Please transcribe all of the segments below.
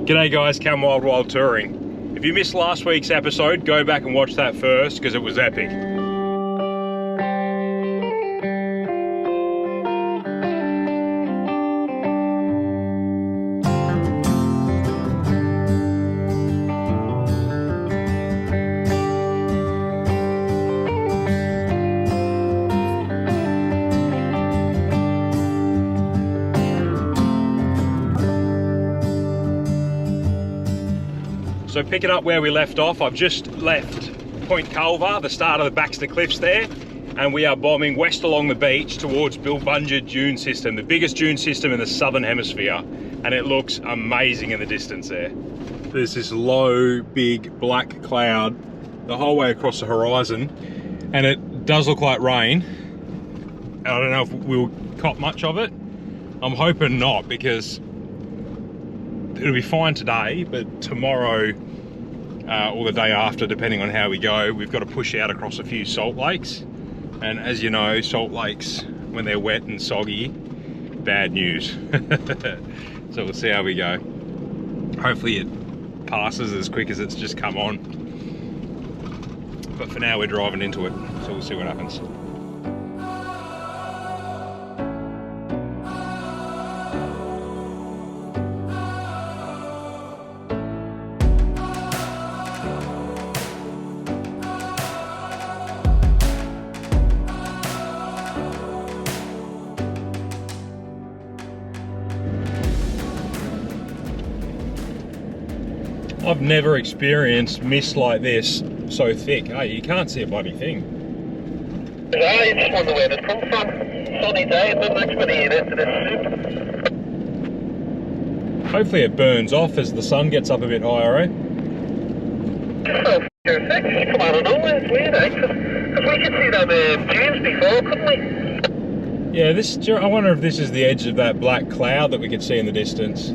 G'day guys, Cam Wild Touring. If you missed last week's episode, go back and watch that first because it was epic. So picking up where we left off, I've just left Point Culver, the start of the Baxter Cliffs there, and we are bombing west along the beach towards Bilbunya Dune system, the biggest dune system in the southern hemisphere, and it looks amazing in the distance there. There's this low, big black cloud the whole way across the horizon, and it does look like rain. I don't know if we'll cop much of it. I'm hoping not, because it'll be fine today, but tomorrow or the day after, depending on how we go, we've got to push out across a few salt lakes. And as you know, salt lakes, when they're wet and soggy, bad news. So we'll see how we go. Hopefully it passes as quick as it's just come on. But for now, we're driving into it, so we'll see what happens. I've never experienced mist like this so thick. Hey, you can't see a bloody thing. Yeah, you just wonder where it comes from. Sunny day, it doesn't actually eat into this soup. Hopefully it burns off as the sun gets up a bit higher, eh? Oh, you're sick. Come out of nowhere. It's weird, eh? Because we could see them dunes before, couldn't we? Yeah, I wonder if this is the edge of that black cloud that we could see in the distance.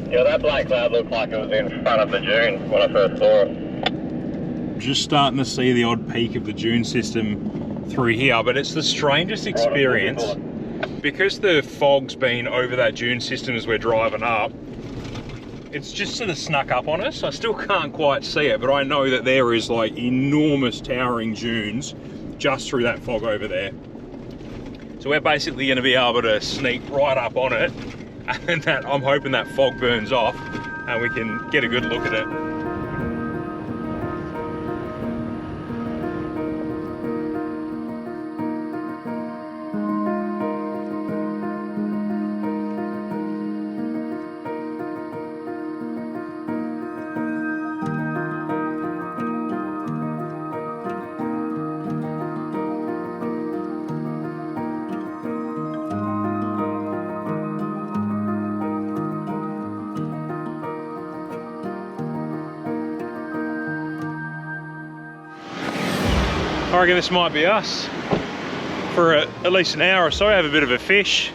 Yeah, that black cloud looked like it was in front of the dune when I first saw it. Just starting to see the odd peak of the dune system through here, but it's the strangest experience because the fog's been over that dune system as we're driving up. It's just sort of snuck up on us. I still can't quite see it, but I know that there is like enormous towering dunes just through that fog over there. So we're basically going to be able to sneak right up on it, and I'm hoping that fog burns off and we can get a good look at it. I reckon this might be us for at least an hour or so. Have a bit of a fish.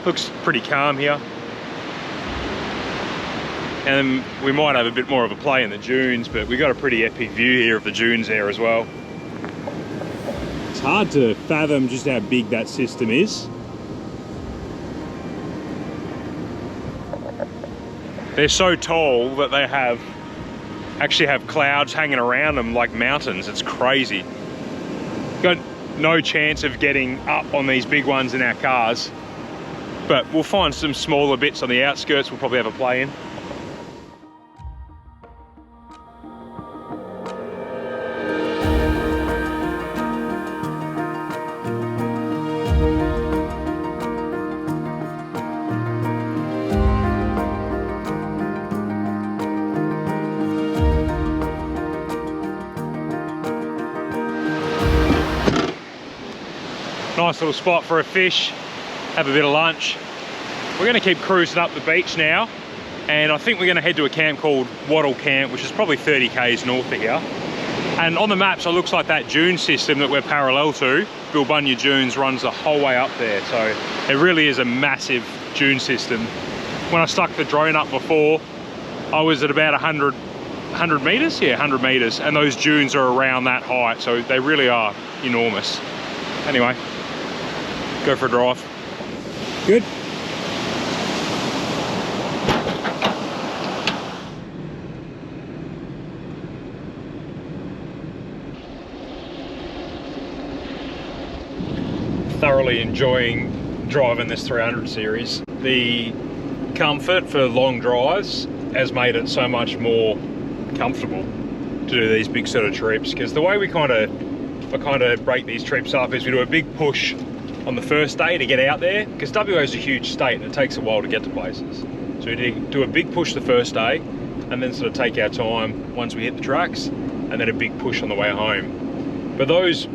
Looks pretty calm here. And we might have a bit more of a play in the dunes, but we've got a pretty epic view here of the dunes there as well. It's hard to fathom just how big that system is. They're so tall that they actually have clouds hanging around them like mountains. It's crazy. Got no chance of getting up on these big ones in our cars, but we'll find some smaller bits on the outskirts we'll probably have a play in. Nice little spot for a fish, have a bit of lunch. We're going to keep cruising up the beach now, and I think we're going to head to a camp called Wattle Camp, which is probably 30 k's north of here. And on the maps it looks like that dune system that we're parallel to, Bilbunya Dunes, runs the whole way up there. So it really is a massive dune system. When I stuck the drone up before, I was at about 100 meters? Yeah, 100 meters, and those dunes are around that height, so they really are enormous. Anyway, go for a drive. Good. thoroughly enjoying driving this 300 series. The comfort for long drives has made it so much more comfortable to do these big sort of trips, because the way we kind of break these trips up is we do a big push on the first day to get out there, because WA is a huge state and it takes a while to get to places. So we do a big push the first day and then sort of take our time once we hit the tracks, and then a big push on the way home. But those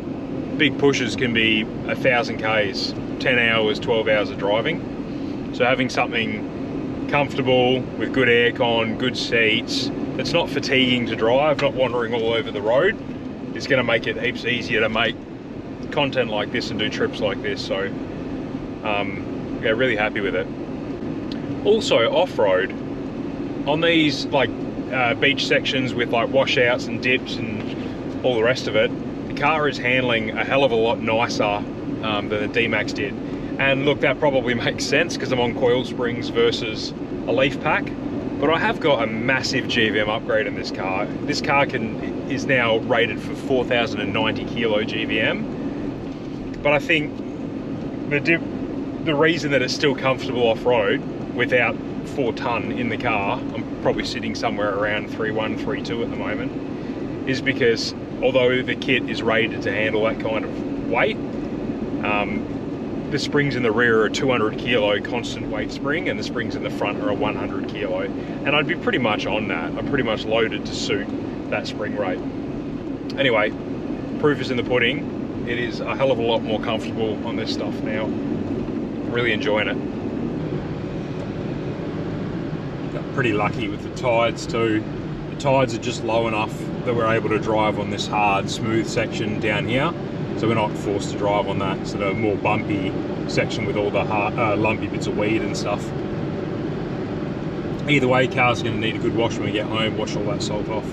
big pushes can be 1,000 Ks, 10 hours, 12 hours of driving. So having something comfortable with good aircon, good seats, that's not fatiguing to drive, not wandering all over the road, is going to make it heaps easier to make content like this and do trips like this. So yeah, really happy with it. Also off-road, on these like beach sections with like washouts and dips and all the rest of it, the car is handling a hell of a lot nicer than the D-Max did. And look, that probably makes sense because I'm on coil springs versus a leaf pack, but I have got a massive GVM upgrade in this car. This car is now rated for 4,090 kilo GVM, but I think the reason that it's still comfortable off-road without 4 ton in the car, I'm probably sitting somewhere around 3.1, 3.2 at the moment, is because although the kit is rated to handle that kind of weight, the springs in the rear are a 200 kilo constant weight spring, and the springs in the front are a 100 kilo. And I'd be pretty much on that. I'm pretty much loaded to suit that spring rate. Anyway, proof is in the pudding. It is a hell of a lot more comfortable on this stuff now. I'm really enjoying it. Got pretty lucky with the tides too. The tides are just low enough that we're able to drive on this hard, smooth section down here. So we're not forced to drive on that sort of more bumpy section with all the lumpy bits of weed and stuff. Either way, car's going to need a good wash when we get home, wash all that salt off.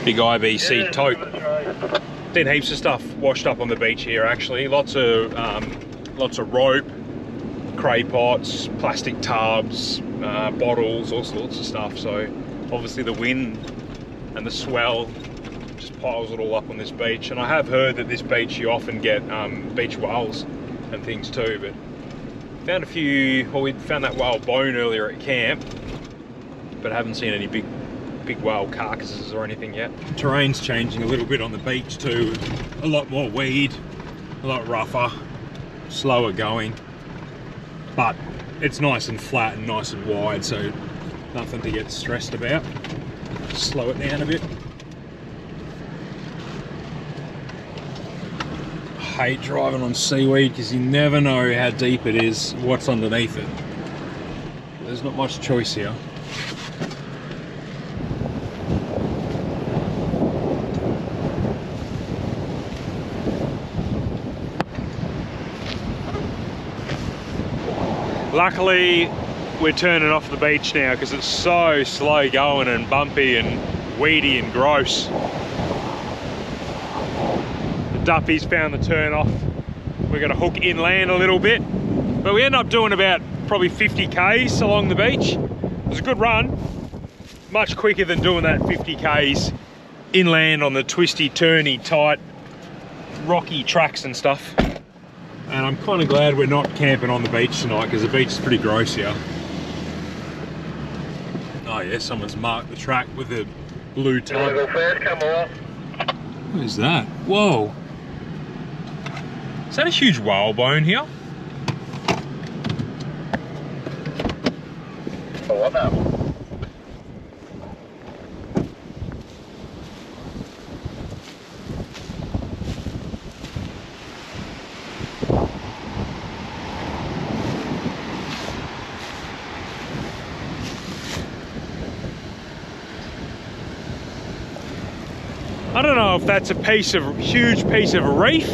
Big IBC tote. Did heaps of stuff washed up on the beach here actually. Lots of rope, cray pots, plastic tubs, bottles, all sorts of stuff. So obviously the wind and the swell just piles it all up on this beach. And I have heard that this beach you often get beach whales and things too, but found a few, well, we found that whale bone earlier at camp, but I haven't seen any big whale carcasses or anything yet. Terrain's changing a little bit on the beach too. A lot more weed, a lot rougher, slower going, but it's nice and flat and nice and wide, so nothing to get stressed about. Slow it down a bit. I hate driving on seaweed because you never know how deep it is, what's underneath it. There's not much choice here. Luckily, we're turning off the beach now because it's so slow going and bumpy and weedy and gross. The Duffy's found the turn off. We're going to hook inland a little bit, but we end up doing about probably 50 Ks along the beach. It was a good run, much quicker than doing that 50 Ks inland on the twisty, turny, tight, rocky tracks and stuff. And I'm kind of glad we're not camping on the beach tonight because the beach is pretty gross here. Oh yeah, someone's marked the track with a blue tub. What is that? Whoa. Is that a huge whalebone here? Oh, what now? I don't know if that's a huge piece of reef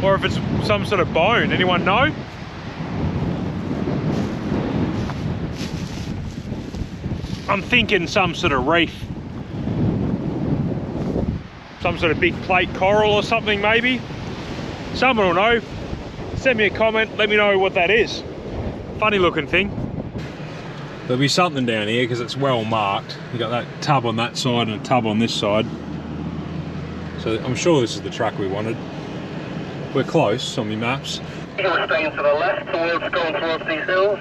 or if it's some sort of bone. Anyone know? I'm thinking some sort of reef. Some sort of big plate coral or something maybe. Someone will know. send me a comment, let me know what that is. Funny looking thing. There'll be something down here because it's well marked. You got that tub on that side and a tub on this side. So I'm sure this is the track we wanted. We're close on my maps. You're staying to the left going towards these hills.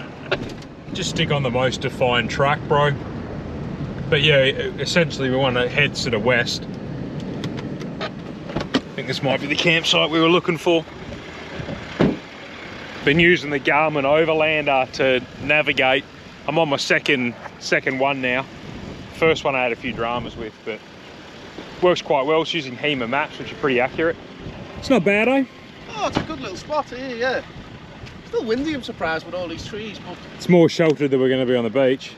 Just stick on the most defined track, bro. But yeah, essentially we want to head to the west. I think this might be the campsite we were looking for. Been using the Garmin Overlander to navigate. I'm on my second one now. First one I had a few dramas with, but works quite well. It's using HEMA maps, which are pretty accurate. It's not bad, eh? Oh, it's a good little spot here, yeah. Still windy, I'm surprised, with all these trees, but... It's more sheltered than we're going to be on the beach.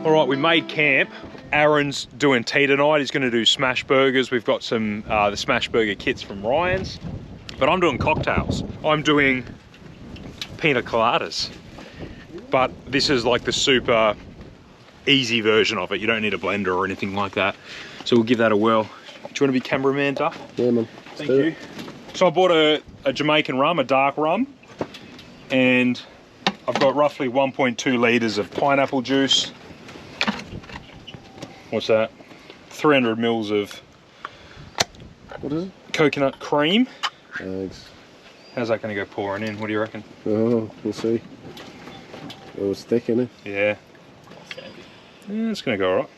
All right, we made camp. Aaron's doing tea tonight. He's going to do smash burgers. We've got some the smash burger kits from Ryan's, but I'm doing cocktails. I'm doing pina coladas, but this is like the super easy version of it. You don't need a blender or anything like that. So we'll give that a whirl. Do you want to be cameraman, Duff? Yeah, man. Thank you. So I bought a Jamaican rum, a dark rum, and I've got roughly 1.2 litres of pineapple juice. What's that? 300 mils of What is it? coconut cream. Thanks. How's that going to go pouring in? What do you reckon? Oh, we'll see. Oh, it's thick, isn't it? Yeah. Yeah, it's going to go alright.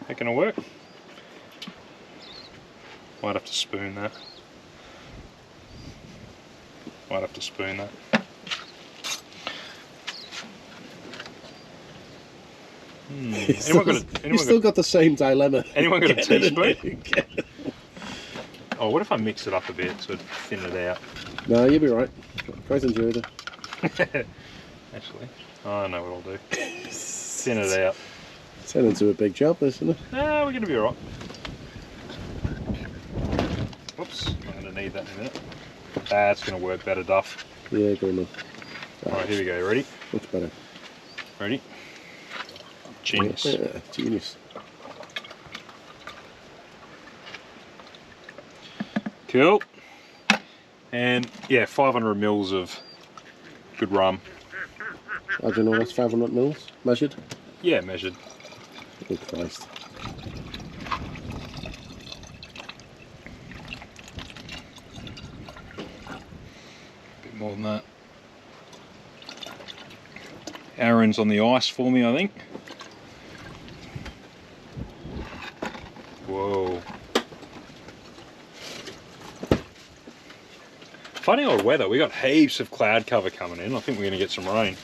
That going to work? Might have to spoon that. Might have to spoon that. You've still got the same dilemma. Anyone got a teaspoon? Oh, what if I mix it up a bit to thin it out? No, you'll be right. Quite enjoyed it. Actually, I know what I'll do. Thin it out. It's turned into a big job, this, isn't it? Nah, we're going to be alright. Whoops, I'm going to need that in a minute. That's going to work better, Duff. Yeah, go on. Alright, here we go. Ready? Much better. Ready? Genius. Yeah, genius. Cool. And yeah, 500 mils of good rum. I don't know, that's 500 mils measured? Yeah, measured. Oh Christ. A bit more than that. Aaron's on the ice for me, I think. Whoa. Funny old weather. We got heaps of cloud cover coming in. I think we're going to get some rain.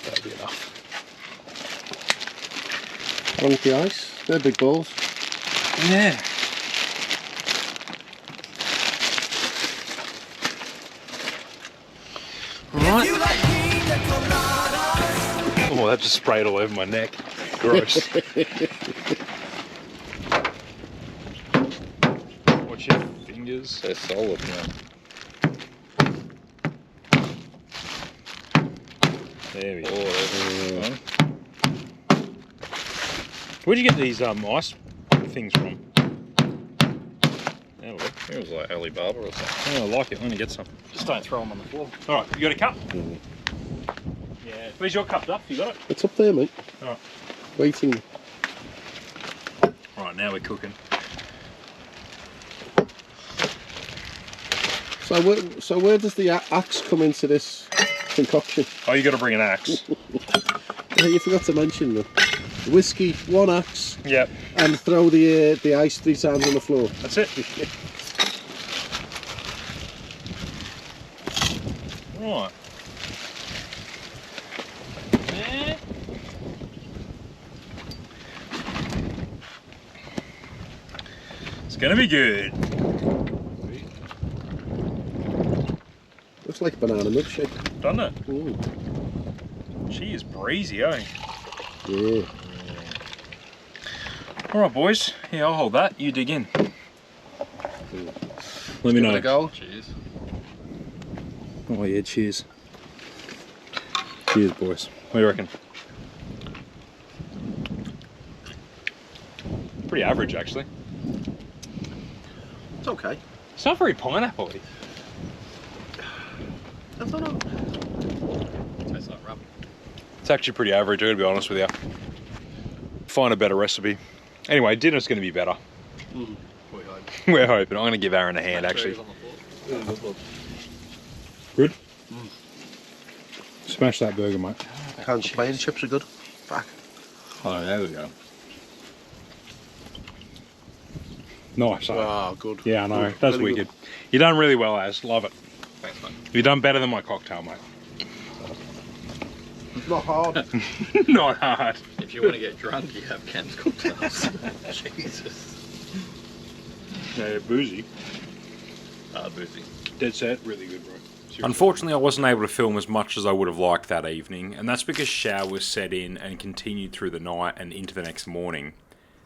That'll be enough. On with the ice. They're big balls. Yeah. Right. Oh, that just sprayed all over my neck. Gross. Watch your fingers. They're solid now. There we go. Oh, that's fun. Where'd you get these ice things from? That'll work. It was like Alibaba or something. Oh, I like it. I'm gonna get some. Just don't throw them on the floor. All right, you got a cup? Mm. Yeah. Where's your cup, Duff? You got it? It's up there, mate. All right. Waiting. All right, now we're cooking. So where does the axe come into this concoction? Oh, you got to bring an axe. Yeah, you forgot to mention that. Whiskey, one axe, Yep. and throw the ice 3 times on the floor. That's it. Right. Yeah. It's gonna be good. Looks like a banana milkshake. doesn't it? Ooh. She is breezy, eh? Yeah. All right, boys. Yeah, I'll hold that. You dig in. Let me Give know. it a go. Cheers. Oh yeah, cheers. Cheers, boys. What do you reckon? Pretty average, actually. It's okay. It's not very pineapple-y. I don't know. Tastes like rubber. It's actually pretty average, I'm gonna be honest with you. Find a better recipe. Anyway, dinner's gonna be better. Mm. We're hoping. I'm gonna give Aaron a hand, actually. Good? Smash that burger, mate. Can't complain, chips are good. Fuck. Oh, there we go. Nice, eh? Oh, good. Yeah, I know. Good. That's Really wicked. You've done really well, Az. Love it. Thanks, mate. You've done better than my cocktail, mate. It's not hard. Not hard. If you want to get drunk, you have Cam's cocktails. Jesus. Yeah, boozy. Boozy. Dead set. Really good, bro. Seriously. Unfortunately, I wasn't able to film as much as I would have liked that evening, and that's because showers set in and continued through the night and into the next morning.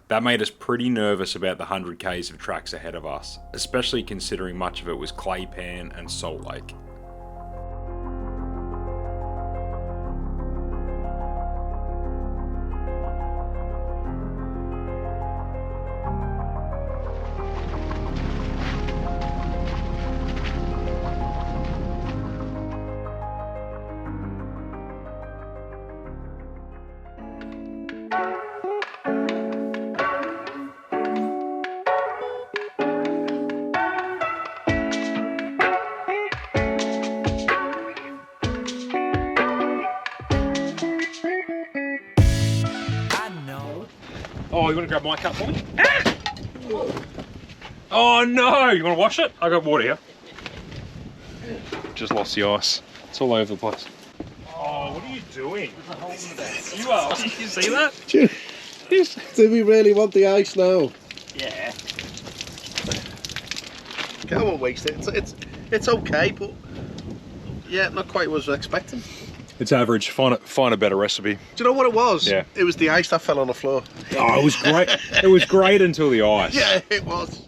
That made us pretty nervous about the 100 Ks of tracks ahead of us, especially considering much of it was clay pan and Salt Lake. Oh, you want to grab my cup for me? Ah! Oh no! You want to wash it? I got water here. Just lost the ice. It's all over the place. Oh, what are you doing? You are. Did you see that? Do we really want the ice now? Yeah. I won't waste it. It's okay, but yeah, not quite what I was expecting. It's average. Find a better recipe. Do you know what it was? Yeah. It was the ice that fell on the floor. Oh, it was great. It was great until the ice. Yeah, it was.